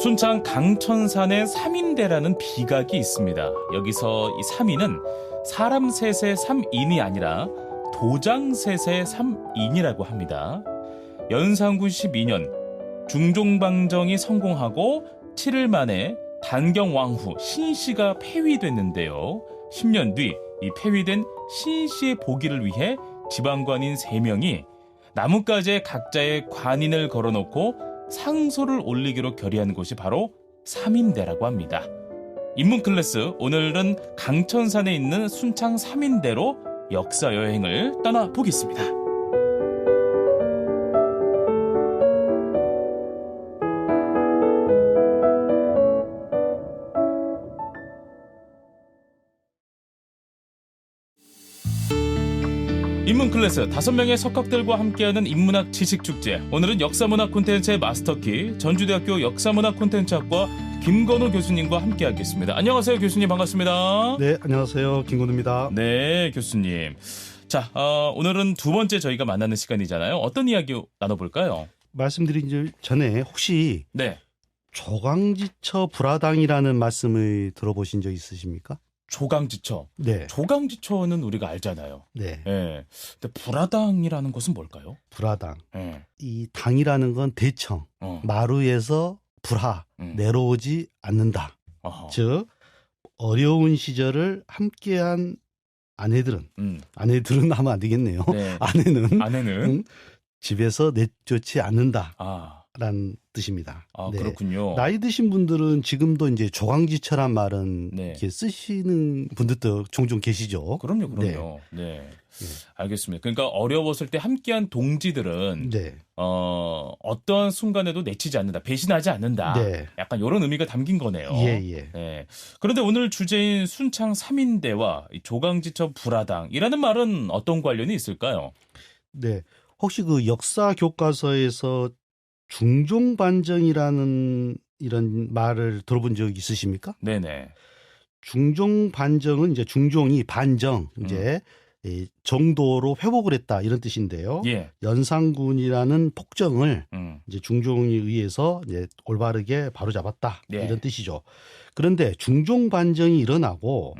순창 강천산에 삼인대라는 비각이 있습니다. 여기서 이 삼인은 사람 셋의 삼인이 아니라 도장 셋의 삼인이라고 합니다. 연산군 12년 중종방정이 성공하고 7일 만에 단경왕후 신씨가 폐위됐는데요. 10년 뒤 이 폐위된 신씨의 복위를 위해 지방관인 3명이 나뭇가지에 각자의 관인을 걸어놓고 상소를 올리기로 결의한 곳이 바로 삼인대라고 합니다. 인문 클래스, 오늘은 강천산에 있는 순창 삼인대로 역사 여행을 떠나보겠습니다. 인문클래스 5명의 석학들과 함께하는 인문학 지식축제. 오늘은 역사문학 콘텐츠의 마스터키 전주대학교 역사문학 콘텐츠학과 김건우 교수님과 함께하겠습니다. 안녕하세요, 교수님. 반갑습니다. 네, 안녕하세요. 김건우입니다. 네, 교수님. 자, 오늘은 두 번째 저희가 만나는 시간이잖아요. 어떤 이야기 나눠볼까요? 말씀드린 전에 혹시 네. 조강지처 불화당이라는 말씀을 들어보신 적 있으십니까? 조강지처. 네. 조강지처는 우리가 알잖아요. 네. 네. 근데 불화당이라는 것은 뭘까요? 불화당. 네. 이 당이라는 건 대청, 마루에서 불화, 내려오지 않는다. 어허. 즉 어려운 시절을 함께한 아내들은 하면 안 되겠네요. 네. 아내는 집에서 내쫓지 않는다. 라는 뜻입니다. 네. 그렇군요. 나이 드신 분들은 지금도 이제 조강지처란 말은 네. 이렇게 쓰시는 분들도 종종 계시죠. 그럼요. 네. 알겠습니다. 그러니까 어려웠을 때 함께한 동지들은 어떠한 순간에도 내치지 않는다, 배신하지 않는다. 네. 약간 이런 의미가 담긴 거네요. 예. 네. 그런데 오늘 주제인 순창 삼인대와 조강지처 불화당이라는 말은 어떤 관련이 있을까요? 네. 혹시 그 역사 교과서에서 중종반정이라는 이런 말을 들어본 적 있으십니까? 네네. 중종반정은 이제 중종이 반정, 이제 정도로 회복을 했다 이런 뜻인데요. 예. 연산군이라는 폭정을 이제 중종에 의해서 이제 올바르게 바로잡았다 이런 뜻이죠. 그런데 중종반정이 일어나고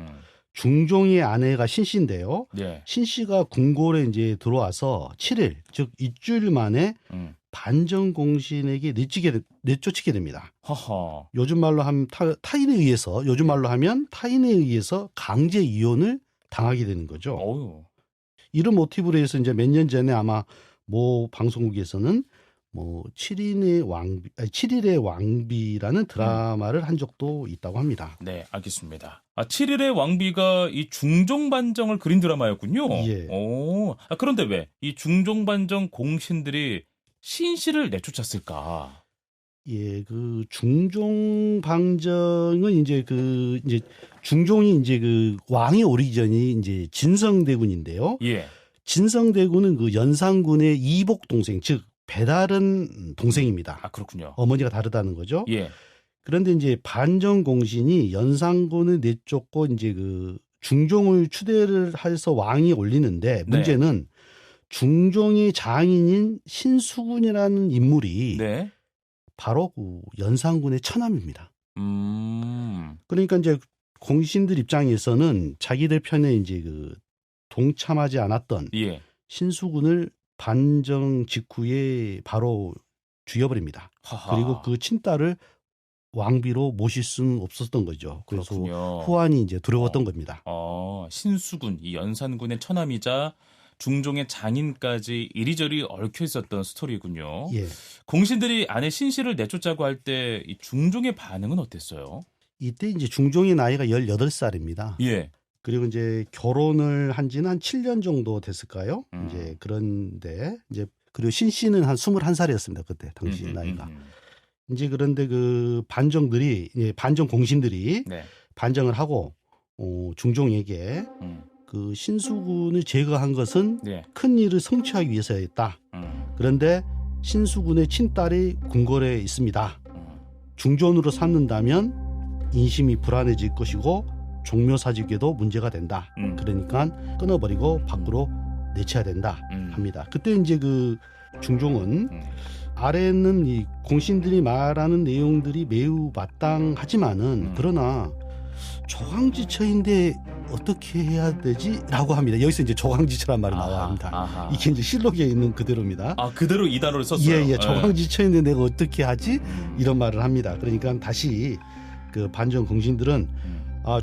중종의 아내가 신씨인데요. 신씨가 궁궐에 이제 들어와서 7일, 즉 일주일 만에 반정 공신에게 내쫓히게 됩니다. 허허. 요즘 말로 하면 타인에 의해서 강제 이혼을 당하게 되는 거죠. 어휴. 이런 모티브로 해서 이제 몇 년 전에 아마 모 방송국에서는 뭐 7일의 왕비라는 드라마를 한 적도 있다고 합니다. 네, 알겠습니다. 7일의 왕비가 이 중종반정을 그린 드라마였군요. 예. 오. 그런데 왜 이 중종반정 공신들이 신씨를 내쫓았을까? 예, 그 중종방정은 이제 중종이 이제 그 왕이 오르기 전이 이제 진성대군인데요. 예. 진성대군은 그 연산군의 이복 동생, 즉 배다른 동생입니다. 그렇군요. 어머니가 다르다는 거죠. 예. 그런데 이제 반정 공신이 연산군을 내쫓고 이제 그 중종을 추대를 해서 왕이 올리는데 문제는 중종의 장인인 신수군이라는 인물이 바로 그 연산군의 처남입니다. 그러니까 이제 공신들 입장에서는 자기들 편에 이제 그 동참하지 않았던 신수군을 반정 직후에 바로 죽여버립니다. 그리고 그 친딸을 왕비로 모실 수는 없었던 거죠. 그래서 그렇군요. 후환이 이제 두려웠던 겁니다. 신수군, 이 연산군의 처남이자 중종의 장인까지 이리저리 얽혀 있었던 스토리군요. 예. 공신들이 아내 신씨를 내쫓자고 할 때 이 중종의 반응은 어땠어요? 이때 이제 중종의 나이가 18살입니다. 예. 그리고 이제 결혼을 한 지는 한 7년 정도 됐을까요? 이제 그런데 이제 그리고 신씨는 한 21살이었습니다. 그때 당시 나이가. 이제 그런데 그 반정 공신들이 반정을 하고 중종에게 그 신수군을 제거한 것은 큰 일을 성취하기 위해서였다. 그런데 신수군의 친딸이 궁궐에 있습니다. 중전으로 삼는다면 인심이 불안해질 것이고 종묘사직에도 문제가 된다. 그러니까 끊어버리고 밖으로 내쳐야 된다 합니다. 그때 이제 그 중종은 아래는 이 공신들이 말하는 내용들이 매우 마땅하지만은 그러나 조강지처인데 어떻게 해야 되지? 라고 합니다. 여기서 이제 조강지처란 말이 나와야 합니다. 이게 이제 실록에 있는 그대로입니다. 그대로 이 단어를 썼어요. 예. 조강지처인데 내가 어떻게 하지? 이런 말을 합니다. 그러니까 다시 그 반정 공신들은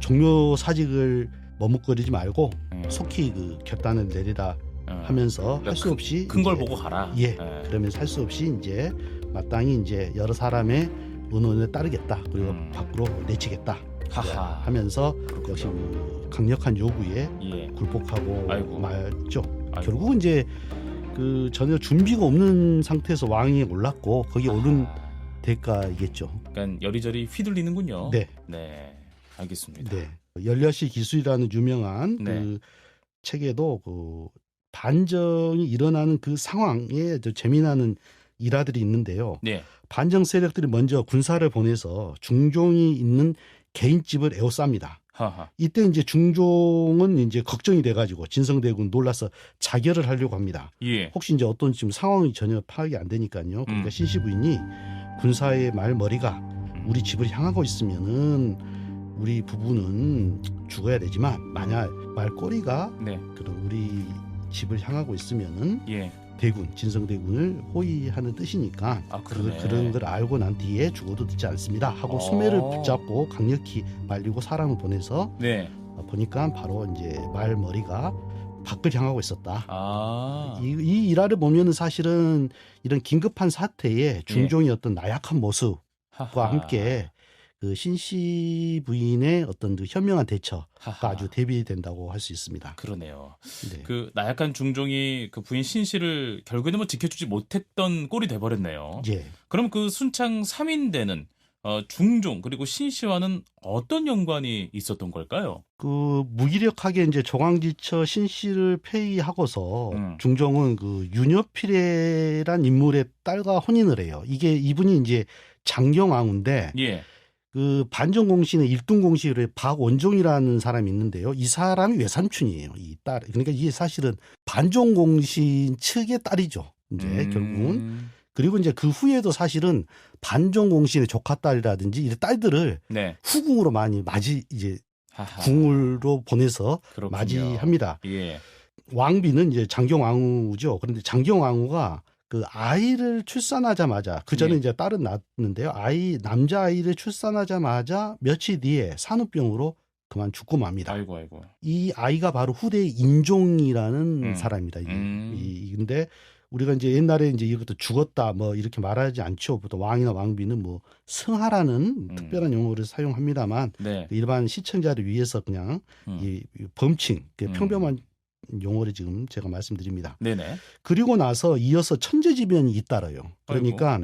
종묘 사직을 머뭇거리지 말고 속히 그 결단을 내리라 하면서 할 수 없이 큰 걸 보고 가라. 그러면서 할 수 없이 이제 마땅히 이제 여러 사람의 의논에 따르겠다. 그리고 밖으로 내치겠다. 하면서 역시 그 강력한 요구에 굴복하고 말죠. 결국은 이제 그 전혀 준비가 없는 상태에서 왕이 올랐고 거기에 오른 대가이겠죠. 그러니까 여리저리 휘둘리는군요. 네. 알겠습니다. 네. 열려시 기술이라는 유명한 그 책에도 그 반정이 일어나는 그 상황에 재미나는 일화들이 있는데요. 반정 세력들이 먼저 군사를 보내서 중종이 있는 개인집을 에워쌉니다. 이때 이제 중종은 이제 걱정이 돼가지고 진성대군 놀라서 자결을 하려고 합니다. 혹시 이제 어떤 지금 상황이 전혀 파악이 안 되니까요. 그러니까 신씨 부인이 군사의 말머리가 우리 집을 향하고 있으면은 우리 부부는 죽어야 되지만 만약 말꼬리가 그런 우리 집을 향하고 있으면은 대군, 진성대군을 호위하는 뜻이니까 그런 걸 알고 난 뒤에 죽어도 듣지 않습니다 하고 소매를 붙잡고 강력히 말리고 사람을 보내서 보니까 바로 이제 말머리가 밖을 향하고 있었다. 이 일화를 보면은 사실은 이런 긴급한 사태에 중종의 어떤 나약한 모습과 함께 그 신씨 부인의 어떤 그 현명한 대처가 아주 대비된다고 할 수 있습니다. 그러네요. 그 나약한 중종이 그 부인 신씨를 결국에는 뭐 지켜주지 못했던 꼴이 돼버렸네요. 그럼 그 순창 3인대는 중종 그리고 신씨와는 어떤 연관이 있었던 걸까요? 그 무기력하게 이제 조광지처 신씨를 폐위하고서 중종은 그 윤여필이란 인물의 딸과 혼인을 해요. 이분이 이제 장경왕후인데 그 반정공신의 일등공신의 박원종이라는 사람이 있는데요. 이 사람이 외삼촌이에요. 이 딸. 그러니까 이게 사실은 반정공신 측의 딸이죠. 이제 결국은. 그리고 이제 그 후에도 사실은 반정공신의 조카 딸이라든지 이 딸들을 후궁으로 많이 궁으로 보내서 맞이합니다. 왕비는 이제 장경왕후죠. 그런데 장경왕후가 그 아이를 출산하자마자 그 전에 이제 딸은 낳았는데요. 남자 아이를 출산하자마자 며칠 뒤에 산후병으로 그만 죽고 맙니다. 이 아이가 바로 후대의 인종이라는 사람입니다. 근데 우리가 이제 옛날에 이제 이것도 죽었다 뭐 이렇게 말하지 않죠. 보통 왕이나 왕비는 뭐 승하라는 특별한 용어를 사용합니다만 일반 시청자를 위해서 그냥 이 범칭, 평범한 용어를 지금 제가 말씀드립니다. 그리고 나서 이어서 천재지변이 잇따라요. 그러니까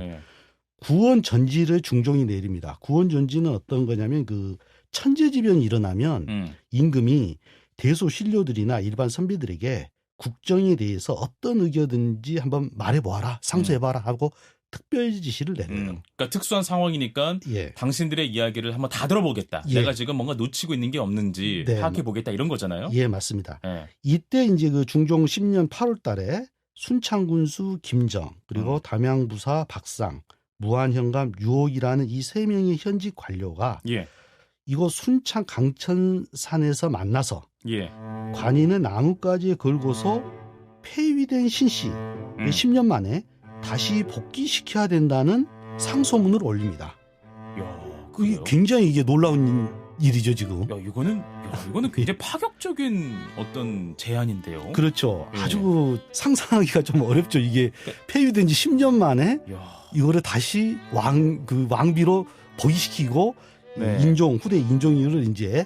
구원 전지를 중종이 내립니다. 구원 전지는 어떤 거냐면 그 천재지변이 일어나면 임금이 대소신료들이나 일반 선비들에게 국정에 대해서 어떤 의견든지 한번 말해보아라, 상소해봐라 하고 특별 지시를 내려요. 그러니까 특수한 상황이니까 당신들의 이야기를 한번 다 들어보겠다. 내가 지금 뭔가 놓치고 있는 게 없는지 파악해보겠다 이런 거잖아요. 맞습니다. 이때 이제 그 중종 10년 8월 달에 순창군수 김정 그리고 담양부사 박상, 무한현감 유옥이라는 이 세 명의 현직 관료가 이곳 순창 강천산에서 만나서 관인을 나뭇가지에 걸고서 폐위된 신씨 10년 만에 다시 복귀시켜야 된다는 상소문을 올립니다. 굉장히 이게 놀라운 일이죠 지금. 이거는 굉장히 파격적인 어떤 제안인데요. 그렇죠. 아주 상상하기가 좀 어렵죠. 이게 폐위된 지 10년 만에 이거를 다시 왕비로 복위시키고 후대 인종을 이제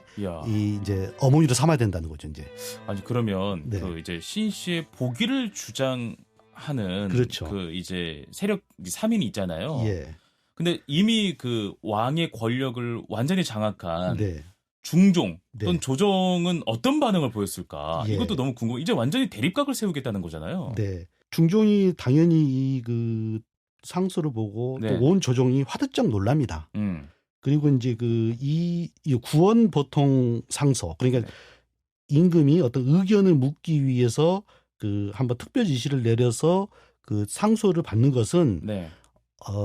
어머니로 삼아야 된다는 거죠 이제. 아니 그러면 그 이제 신씨의 복위를 주장하는 그 이제 세력 3인이 있잖아요. 근데 이미 그 왕의 권력을 완전히 장악한 중종 또는 조정은 어떤 반응을 보였을까? 이것도 너무 궁금해. 이제 완전히 대립각을 세우겠다는 거잖아요. 중종이 당연히 그 상소를 보고 또 온 조정이 화들짝 놀랍니다. 그리고 이제 이 구원 보통 상소 그러니까 임금이 어떤 의견을 묻기 위해서 그 한번 특별 지시를 내려서 그 상소를 받는 것은 네.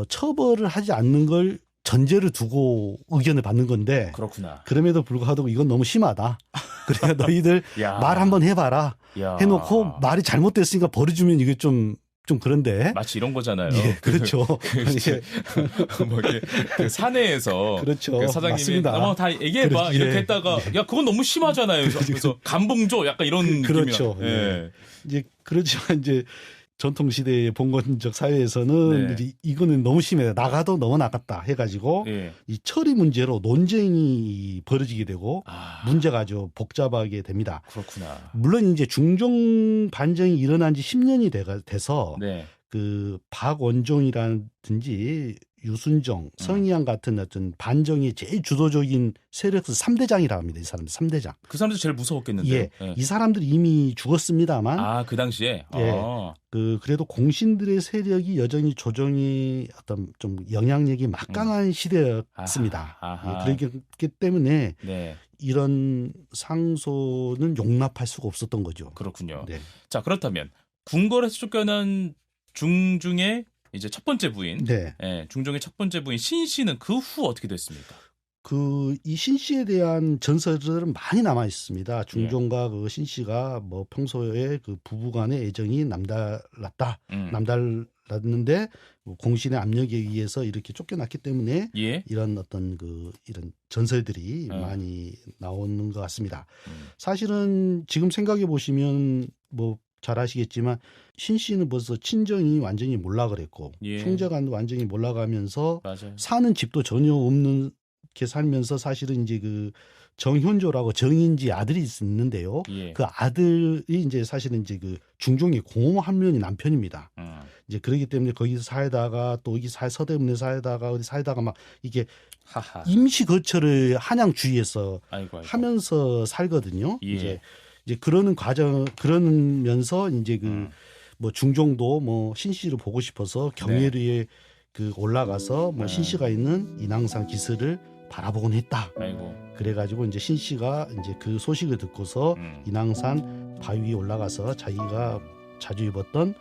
처벌을 하지 않는 걸 전제를 두고 의견을 받는 건데 그렇구나. 그럼에도 불구하고 이건 너무 심하다. 그러니까 너희들 야. 말 한번 해봐라. 야. 해놓고 말이 잘못됐으니까 벌어주면 이게 좀 그런데. 마치 이런 거잖아요. 예, 그렇죠. 이제 뭐 이렇게 그 사내에서 그렇죠. 그 사장님이 맞습니다. 다 얘기해봐 그렇지. 이렇게 했다가 야 그건 너무 심하잖아요. 그래서 감봉조 약간 이런 느낌이야. 그렇죠. 예. 예. 이제 그렇지만 이제 전통 시대의 봉건적 사회에서는 네. 이거는 너무 심해요. 나가도 너무 나갔다 해가지고 예. 이 처리 문제로 논쟁이 벌어지게 되고 아, 문제가 아주 복잡하게 됩니다. 그렇구나. 물론 이제 중종 반정이 일어난 지 10년이 돼서 네. 그 박원종이라든지 유순종, 성희양 같은 어떤 반정의 제일 주도적인 세력에서 3대장이라고 합니다. 이 사람들 3대장. 그 사람들 제일 무서웠겠는데요. 예. 이 사람들이 이미 죽었습니다만 아, 그 당시에. 예. 아. 그래도 공신들의 세력이 여전히 조정이 어떤 좀 영향력이 막강한 시대였습니다. 아하. 예, 그렇기 때문에 네. 이런 상소는 용납할 수가 없었던 거죠. 그렇군요. 네. 자, 그렇다면 궁궐에서 쫓겨난 중종의 이제 첫 번째 부인, 네. 예, 중종의 첫 번째 부인 신씨는 그 후 어떻게 됐습니까? 이 신씨에 대한 전설들은 많이 남아 있습니다. 중종과 그 신씨가 뭐 평소에 그 부부간의 애정이 남달랐는데 뭐 공신의 압력에 의해서 이렇게 쫓겨났기 때문에 예. 이런 어떤 이런 전설들이 많이 나오는 것 같습니다. 사실은 지금 생각해 보시면 뭐 잘 아시겠지만 신씨는 벌써 친정이 완전히 몰락을 했고 형제가 완전히 몰락하면서 맞아요. 사는 집도 전혀 없는 게 살면서 사실은 이제 그 정현조라고 정인지 아들이 있는데요. 그 아들이 이제 사실은 이제 그 중종의 고 한 면이 남편입니다. 이제 그러기 때문에 거기서 살다가 또 여기 서대문에 살다가 어디 살다가 막 이게 임시 거처를 한양 주위에서 아이고. 하면서 살거든요. 이제 그러면서 이제 뭐 중종도 뭐 신씨를 보고 싶어서 경예리에 그 올라가서 뭐 신씨가 있는 인왕산 기슭을 바라보곤 했다. 아이고. 그래가지고 이제 신씨가 이제 그 소식을 듣고서 인왕산 바위 위에 올라가서 자기가 자주 입었던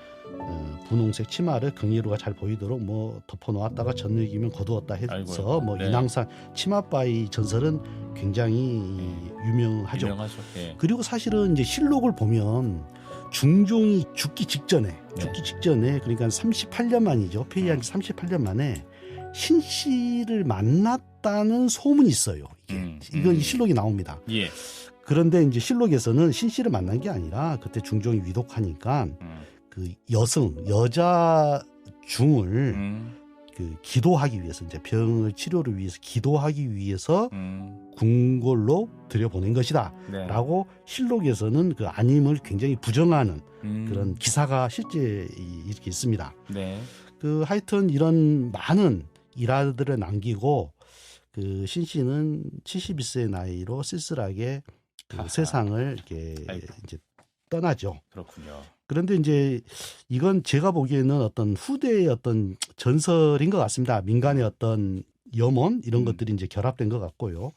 분홍색 치마를 경예루가 잘 보이도록 뭐 덮어놓았다가 저녁이면 거두었다 해서 아이고요. 뭐 네. 인왕산 치마바위 전설은 굉장히 유명하죠. 예. 그리고 사실은 이제 실록을 보면 중종이 죽기 직전에 그러니까 38년 만이죠. 폐위한 지 38년 만에 신씨를 만났다는 소문이 있어요. 이건 중록이 나옵니다. 예. 그런데 이제 실록에서는 신씨를 만난 게 아니라 그때 중종이 위독하니까 그 여자 중을 그 기도하기 위해서 이제 병을 치료를 위해서 기도하기 위해서 궁궐로 들여보낸 것이다. 네. 라고 실록에서는 그 아님을 굉장히 부정하는 그런 기사가 실제 이렇게 있습니다. 네. 그 하여튼 이런 많은 일화들을 남기고 그 신씨는 71세의 나이로 쓸쓸하게 그 세상을 이렇게 이제 떠나죠. 그렇군요. 그런데 이제 이건 제가 보기에는 어떤 후대의 어떤 전설인 것 같습니다. 민간의 어떤 염원 이런 것들이 이제 결합된 것 같고요.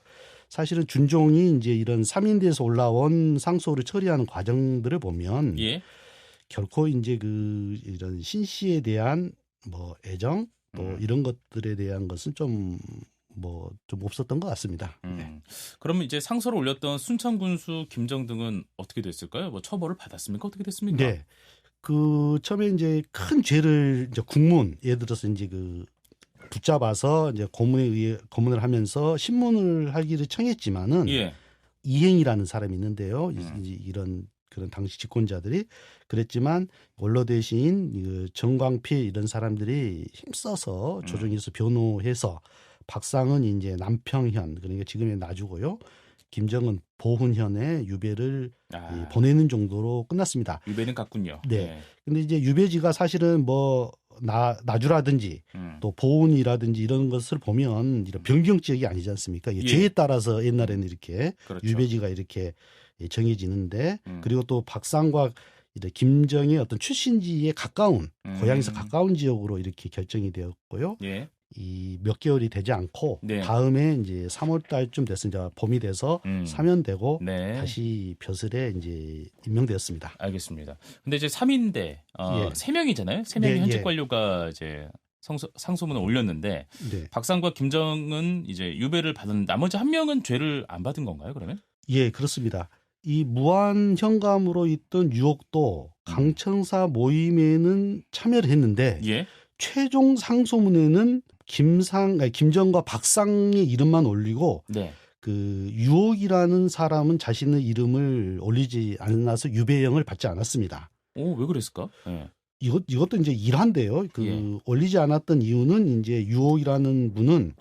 사실은 준종이 이제 이런 삼인대에서 올라온 상소를 처리하는 과정들을 보면 결코 이제 그 이런 신씨에 대한 뭐 애정 또 이런 것들에 대한 것은 좀 없었던 것 같습니다. 네. 그러면 이제 상소를 올렸던 순창군수 김정등은 어떻게 됐을까요? 뭐 처벌을 받았습니까? 어떻게 됐습니까? 네. 그 처음에 이제 큰 죄를 이제 국문 예를 들어서 이제 그 붙잡아서 이제 고문을 하면서 신문을 하기를 청했지만은 이행이라는 사람이 있는데요. 이런 그런 당시 집권자들이 그랬지만 원로 대신 정광필 이런 사람들이 힘써서 조정에서 변호해서 박상은 이제 남평현 그러니까 지금의 나주고요. 김정은 보훈현의 유배를 보내는 정도로 끝났습니다. 유배는 갔군요. 네. 근데 이제 유배지가 사실은 뭐 나주라든지 또 보훈이라든지 이런 것을 보면 이런 변경 지역이 아니지 않습니까? 죄에 따라서 옛날에는 이렇게 유배지가 이렇게 정해지는데 그리고 또 박상과 김정의 어떤 출신지에 가까운 고향에서 가까운 지역으로 이렇게 결정이 되었고요. 이 몇 개월이 되지 않고 네. 다음에 이제 3월 달쯤 돼서 이제 봄이 돼서 사면되고 네. 다시 벼슬에 이제 임명되었습니다. 알겠습니다. 근데 이제 3인대 예. 3명이잖아요. 3명의 네, 현직 예. 관료가 이제 상소문을 올렸는데 네. 박상과 김정은 이제 유배를 받은 나머지 한 명은 죄를 안 받은 건가요? 그러면? 예, 그렇습니다. 이 무한 현감으로 있던 유옥도 강청사 모임에는 참여를 했는데 예. 최종 상소문에는 김정과 박상의 이름만 올리고 네. 그 유옥이라는 사람은 자신의 이름을 올리지 않아서 유배형을 받지 않았습니다. 오, 왜 그랬을까? 예. 이것도 이제 일환데요. 그 예. 올리지 않았던 이유는 이제 유옥이라는 분은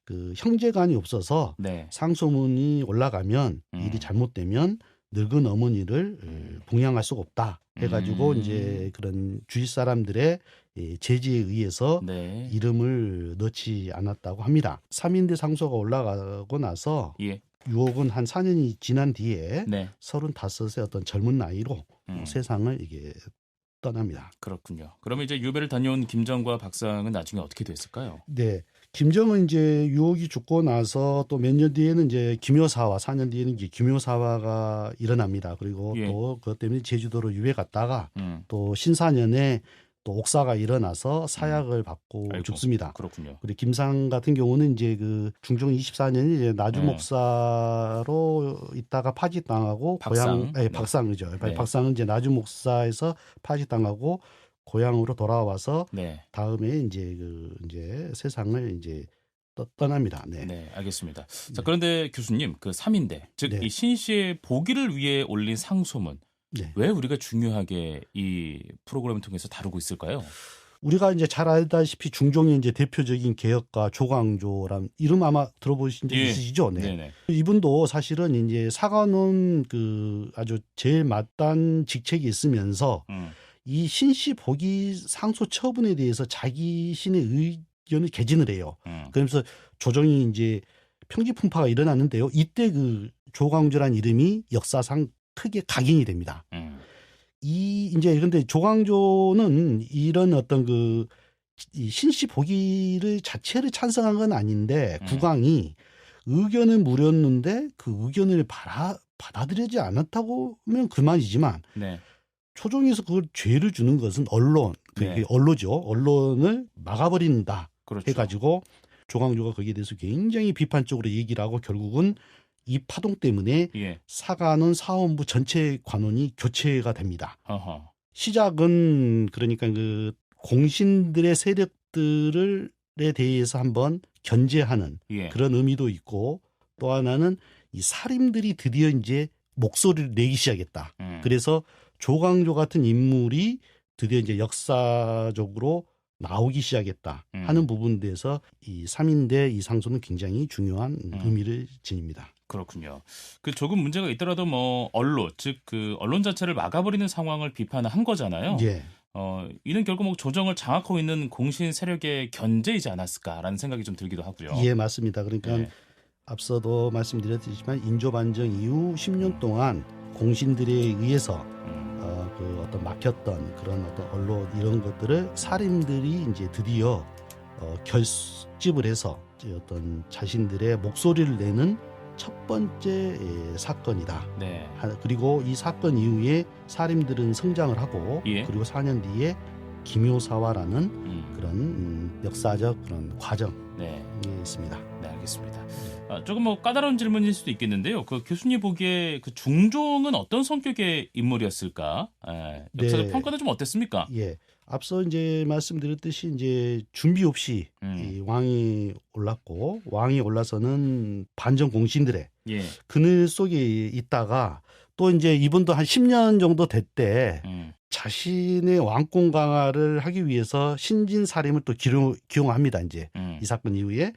그 형제간이 없어서 네. 상소문이 올라가면 일이 잘못되면 늙은 어머니를 봉양할 수가 없다 해가지고 이제 그런 주위 사람들의 제지에 의해서 네. 이름을 넣지 않았다고 합니다. 3인대 상소가 올라가고 나서 예. 유옥은 한 4년이 지난 뒤에 네. 35의 어떤 젊은 나이로 세상을 이게 떠납니다. 그렇군요. 그러면 이제 유배를 다녀온 김정과 박상은 나중에 어떻게 됐을까요? 네. 김정은 이제 유옥이 죽고 나서 또 몇 년 뒤에는 이제 김효사화, 4년 뒤에는 이제 김효사화가 일어납니다. 그리고 예. 또 그것 때문에 제주도로 유배 갔다가 또 신사년에 또 옥사가 일어나서 사약을 받고 아이고, 죽습니다. 그렇군요. 그리고 김상 같은 경우는 이제 그 중종 24년에 이제 나주 목사로 있다가 파직당하고 박상. 고향, 박상이죠. 네. 박상은 이제 나주 목사에서 파직당하고 고향으로 돌아와서 네. 다음에 이제 세상을 이제 떠납니다. 네. 네, 알겠습니다. 자, 그런데 교수님, 그 3인대, 즉 네. 이 신 씨의 보기를 위해 올린 상소문, 네. 왜 우리가 중요하게 이 프로그램을 통해서 다루고 있을까요? 우리가 이제 잘 알다시피 중종의 이제 대표적인 개혁가 조광조란 이름 아마 들어보신 적 있으시죠? 네. 네네. 이분도 사실은 이제 사관원 그 아주 제일 맞단 직책이 있으면서 이 신씨 보기 상소 처분에 대해서 자기신의 의견을 개진을 해요. 그러면서 조정이 이제 평지풍파가 일어났는데요. 이때 그 조광조란 이름이 역사상 크게 각인이 됩니다. 이제 그런데 조광조는 이런 어떤 그 이 신씨 보기를 자체를 찬성한 건 아닌데 국왕이 의견을 물었는데 그 의견을 받아들이지 않았다고 하면 그만이지만 네. 초종에서 그걸 죄를 주는 것은 언론, 네. 언론이죠. 언론을 막아버린다 그렇죠. 해가지고 조광조가 거기에 대해서 굉장히 비판적으로 얘기를 하고 결국은 이 파동 때문에 예. 사관원 사원부 전체 관원이 교체가 됩니다. 어허. 시작은 그러니까 그 공신들의 세력들에 대해서 한번 견제하는 예. 그런 의미도 있고 또 하나는 이 살인들이 드디어 이제 목소리를 내기 시작했다. 그래서 조광조 같은 인물이 드디어 이제 역사적으로 나오기 시작했다 하는 부분에 대해서 이 3인대 이 상소는 굉장히 중요한 의미를 지닙니다. 그렇군요. 그 조금 문제가 있더라도 뭐 언론, 즉 그 언론 자체를 막아버리는 상황을 비판한 거잖아요. 예. 이는 결국 뭐 조정을 장악하고 있는 공신 세력의 견제이지 않았을까라는 생각이 좀 들기도 하고요. 예, 맞습니다. 그러니까 네. 앞서도 말씀드렸지만 인조반정 이후 10년 동안 공신들에 의해서 그 어떤 막혔던 그런 어떤 언론 이런 것들을 살인들이 이제 드디어 결집을 해서 이제 어떤 자신들의 목소리를 내는 첫 번째 사건이다. 네. 그리고 이 사건 이후에 살인들은 성장을 하고 예. 그리고 4년 뒤에 김효사화라는 그런 역사적 그런 과정이 네. 있습니다. 네, 알겠습니다. 조금 뭐 까다로운 질문일 수도 있겠는데요. 그 교수님 보기에 그 중종은 어떤 성격의 인물이었을까? 역사적 네. 평가는 좀 어땠습니까? 예. 앞서 이제 말씀드렸듯이 이제 준비 없이 이 왕이 올랐고 왕이 올라서는 반정 공신들의 예. 그늘 속에 있다가 또 이제 이분도 한 10년 정도 됐대 자신의 왕권 강화를 하기 위해서 신진사림을 또 기용합니다. 이제 이 사건 이후에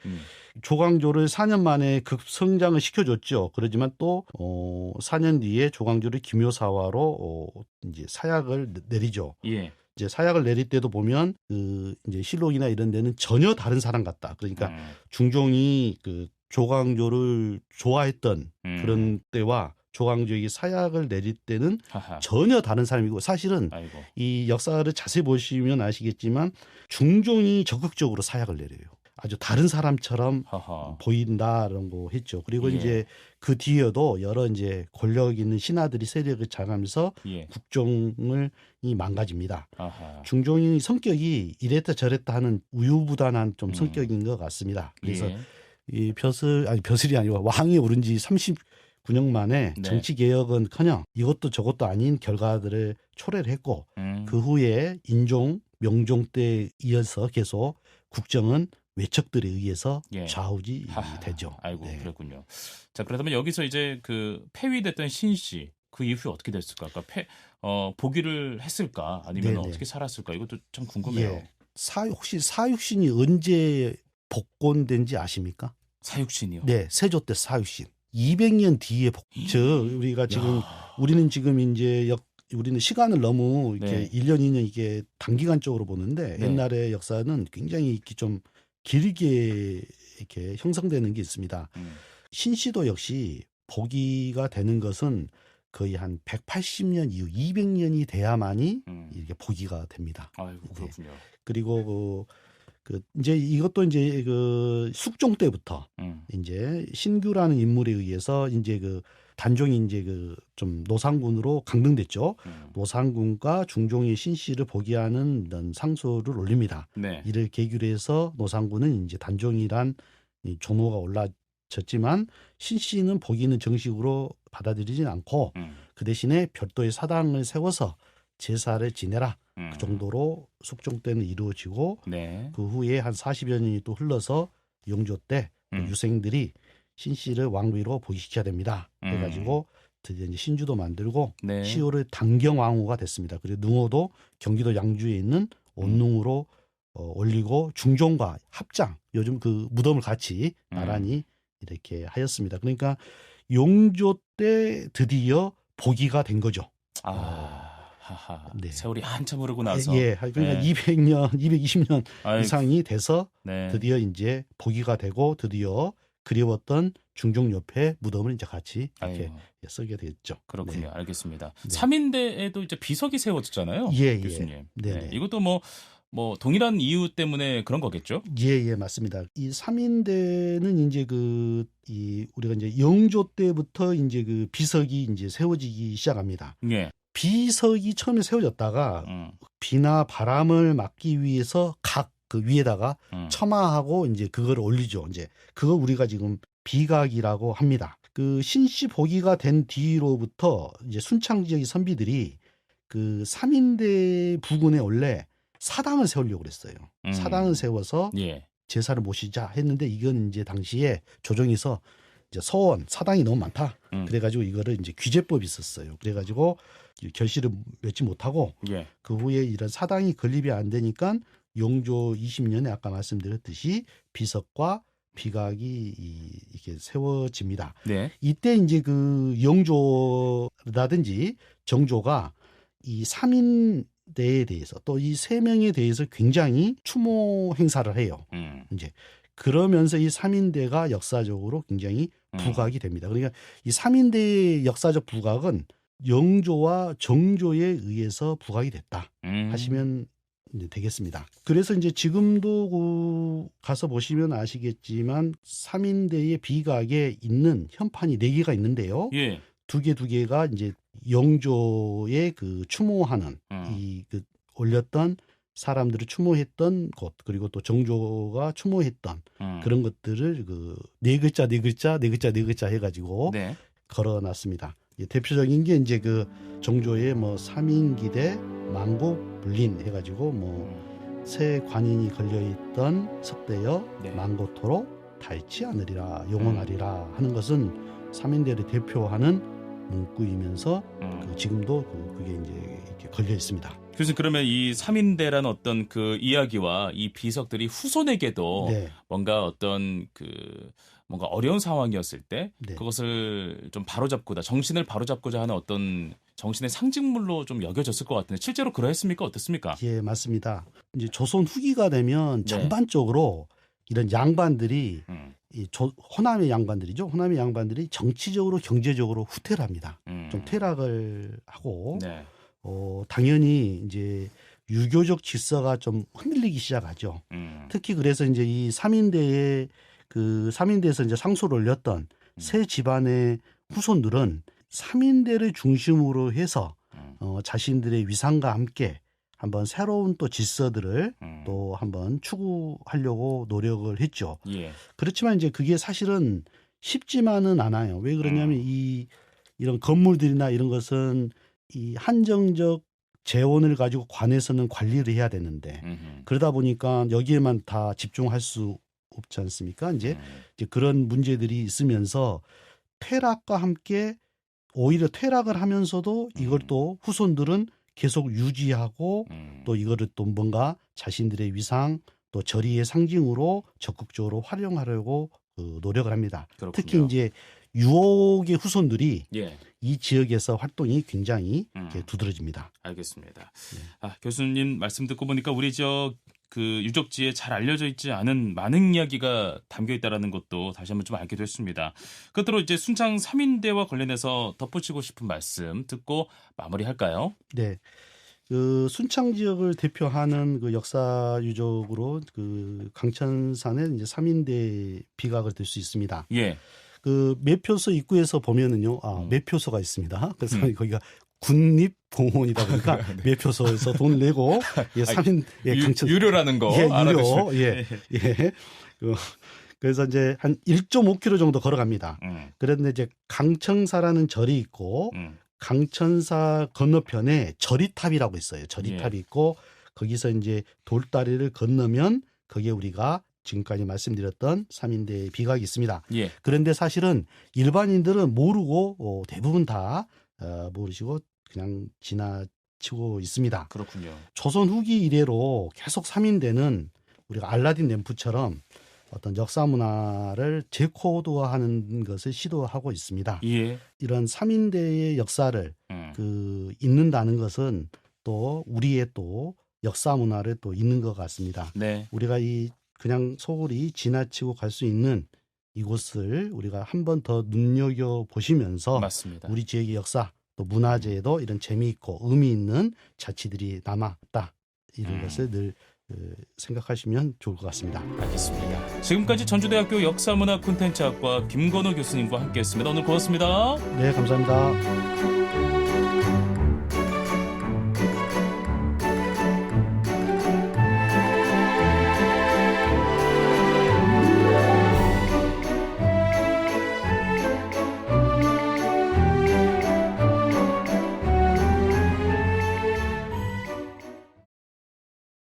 조광조를 4년 만에 급성장을 시켜줬죠. 그러지만 또 4년 뒤에 조광조를 김효사화로 이제 사약을 내리죠. 예. 이제 사약을 내릴 때도 보면 그 이제 실록이나 이런 데는 전혀 다른 사람 같다. 그러니까 중종이 그 조광조를 좋아했던 그런 때와 조광조에게 사약을 내릴 때는 하하. 전혀 다른 사람이고 사실은 아이고. 이 역사를 자세히 보시면 아시겠지만 중종이 적극적으로 사약을 내려요. 아주 다른 사람처럼 하하. 보인다라고 했죠. 그리고 예. 이제 그 뒤에도 여러 이제 권력 있는 신하들이 세력을 장하면서 예. 국정을 이 망가집니다. 아하. 중종의 성격이 이랬다 저랬다 하는 우유부단한 좀 음. 성격인 것 같습니다. 그래서 예. 이 벼슬이 아니고 왕이 오른 지 39년 만에 네. 정치 개혁은커녕 이것도 저것도 아닌 결과들을 초래를 했고 그 후에 인종, 명종 때 이어서 계속 국정은 외척들에 의해서 예. 좌우지 하하. 되죠. 아이고 네. 그랬군요. 자 그렇다면 여기서 이제 그 폐위됐던 신씨 그 이후에 어떻게 됐을까? 그러니까 복위를 했을까? 아니면 네네. 어떻게 살았을까? 이것도 참 궁금해요. 예. 혹시 사육신이 언제 복권된지 아십니까? 사육신이요. 네, 세조 때 사육신. 200년 뒤에 우리가 지금 야. 우리는 지금 이제 우리는 시간을 너무 이렇게 네. 1년, 2년 이게 단기간적으로 보는데 네. 옛날의 역사는 굉장히 이렇게 좀 길게 이렇게 형성되는 게 있습니다. 신시도 역시 복위가 되는 것은 거의 한 180년 이후 200년이 돼야만이 이렇게 복위가 됩니다. 아이고 그렇군요. 그리고 이제 이것도 이제 그 숙종 때부터 이제 신규라는 인물에 의해서 이제 그 단종이 이제 그 좀 노상군으로 강등됐죠. 노상군과 중종의 신씨를 복위하는 이런 상소를 올립니다. 네. 이를 계기로 해서 노상군은 이제 단종이란 이 종호가 올라졌지만 신씨는 복위는 정식으로 받아들이진 않고 그 대신에 별도의 사당을 세워서 제사를 지내라. 그 정도로 숙종 때는 이루어지고 네. 그 후에 한 40여 년이 또 흘러서 영조 때 유생들이 신씨를 왕비로 복위시켜야 됩니다. 해가지고 드디어 이제 신주도 만들고 네. 시호를 당경왕후가 됐습니다. 그리고 능호도 경기도 양주에 있는 온능으로 올리고 중종과 합장 요즘 그 무덤을 같이 나란히 이렇게 하였습니다. 그러니까 용조 때 드디어 복위가 된 거죠. 하하. 네. 세월이 한참 흐르고 나서. 예, 그러니까 네. 200년, 220년 아이고. 이상이 돼서 네. 드디어 이제 복위가 되고 드디어 그리웠던 중종 옆에 무덤을 이제 같이 이렇게 아이고. 쓰게 됐죠. 그렇군요. 네. 알겠습니다. 네. 3인대에도 이제 비석이 세워졌잖아요. 예, 교수님. 예. 네. 네네. 이것도 뭐 동일한 이유 때문에 그런 거겠죠? 예, 맞습니다. 이 3인대는 이제 우리가 이제 영조 때부터 이제 그 비석이 이제 세워지기 시작합니다. 예. 비석이 처음에 세워졌다가 비나 바람을 막기 위해서 각 그 위에다가 처마하고 이제 그걸 올리죠. 이제 그거 우리가 지금 비각이라고 합니다. 그 신씨 복위가 된 뒤로부터 이제 순창 지역의 선비들이 그 3인대 부근에 원래 사당을 세우려고 그랬어요. 사당을 세워서 예. 제사를 모시자 했는데 이건 이제 당시에 조정에서 이제 서원 사당이 너무 많다. 그래가지고 이거를 이제 규제법이 있었어요. 그래가지고 결실을 맺지 못하고 예. 그 후에 이런 사당이 건립이 안 되니까 용조 20년에 아까 말씀드렸듯이 비석과 비각이 이렇게 세워집니다. 네. 이때 이제 그 영조라든지 정조가 이 3인대에 대해서 또 이 3명에 대해서 굉장히 추모 행사를 해요. 이제 그러면서 이 3인대가 역사적으로 굉장히 부각이 됩니다. 그러니까 이 3인대의 역사적 부각은 영조와 정조에 의해서 부각이 됐다 하시면 이제 되겠습니다. 그래서 이제 지금도 가서 보시면 아시겠지만 3인대의 비각에 있는 현판이 4개가 있는데요. 예. 두 개가 이제 영조의 그 추모하는 그 올렸던 사람들을 추모했던 곳 그리고 또 정조가 추모했던 그런 것들을 그 4글자 해가지고 네. 걸어놨습니다. 대표적인 게 이제 그 정조의 뭐 삼인기대 만고불린 해가지고 뭐 새 관인이 걸려있던 석대여 네. 만고토록 닳지 않으리라 영원하리라 하는 것은 삼인대를 대표하는 문구이면서 지금도 그게 이제 이렇게 걸려 있습니다. 교수님 그러면 이 3인대라는 어떤 그 이야기와 이 비석들이 후손에게도 네. 뭔가 어떤 뭔가 어려운 상황이었을 때 네. 그것을 좀 바로잡고자 정신을 바로잡고자 하는 어떤 정신의 상징물로 좀 여겨졌을 것 같은데 실제로 그러했습니까? 어떻습니까? 예, 맞습니다. 이제 조선 후기가 되면 네. 전반적으로 이런 양반들이 호남의 양반들이죠. 호남의 양반들이 정치적으로 경제적으로 후퇴를 합니다. 좀 퇴락을 하고 네. 당연히 이제 유교적 질서가 좀 흔들리기 시작하죠. 특히 그래서 이제 이 삼인대에서 이제 상소를 올렸던 세 집안의 후손들은 삼인대를 중심으로 해서 자신들의 위상과 함께 한번 새로운 또 질서들을 또 한번 추구하려고 노력을 했죠. 예. 그렇지만 이제 그게 사실은 쉽지만은 않아요. 왜 그러냐면 이런 건물들이나 이런 것은 이 한정적 재원을 가지고 관에서는 관리를 해야 되는데 그러다 보니까 여기에만 다 집중할 수 없지 않습니까? 이제 그런 문제들이 있으면서 퇴락과 함께 오히려 퇴락을 하면서도 이걸 또 후손들은 계속 유지하고 또 이거를 또 뭔가 자신들의 위상 또 절의의 상징으로 적극적으로 활용하려고 노력을 합니다. 그렇군요. 특히 이제 유옥의 후손들이 예. 이 지역에서 활동이 굉장히 이렇게 두드러집니다. 알겠습니다. 교수님 말씀 듣고 보니까 우리 지역 그 유적지에 잘 알려져 있지 않은 많은 이야기가 담겨 있다라는 것도 다시 한번 좀 알게 됐습니다. 끝으로 이제 순창 3인대와 관련해서 덧붙이고 싶은 말씀 듣고 마무리할까요? 네. 그 순창 지역을 대표하는 그 역사 유적으로 그 강천산의 이제 3인대 비각을 들 수 있습니다. 예. 그 매표소 입구에서 보면은요, 매표소가 있습니다. 그래서 거기가 국립공원이다 보니까 네. 매표소에서 돈 내고 예, 3인 예, 강천 유료라는 거 예, 유료 알아두시면. 예, 예. 그래서 이제 한 1.5km 정도 걸어갑니다. 그런데 이제 강청사라는 절이 있고 강천사 건너편에 절이탑이라고 있어요. 절이탑이 있고 거기서 이제 돌다리를 건너면 거기에 우리가 지금까지 말씀드렸던 3인대 비각이 있습니다. 예. 그런데 사실은 일반인들은 모르고 대부분 다 모르시고 그냥 지나치고 있습니다. 그렇군요. 조선 후기 이래로 계속 3인대는 우리가 알라딘 램프처럼 어떤 역사 문화를 재코드화하는 것을 시도하고 있습니다. 예. 이런 3인대의 역사를 잊는다는 것은 또 우리의 또 역사 문화를 또 잊는 것 같습니다. 네. 우리가 이 그냥 소홀히 지나치고 갈 수 있는 이곳을 우리가 한 번 더 눈여겨 보시면서 맞습니다. 우리 지역의 역사 또 문화재에도 이런 재미있고 의미 있는 자치들이 남았다 이런 것을 늘 생각하시면 좋을 것 같습니다. 알겠습니다. 지금까지 전주대학교 역사문화 콘텐츠학과 김건호 교수님과 함께했습니다. 오늘 고맙습니다. 네, 감사합니다.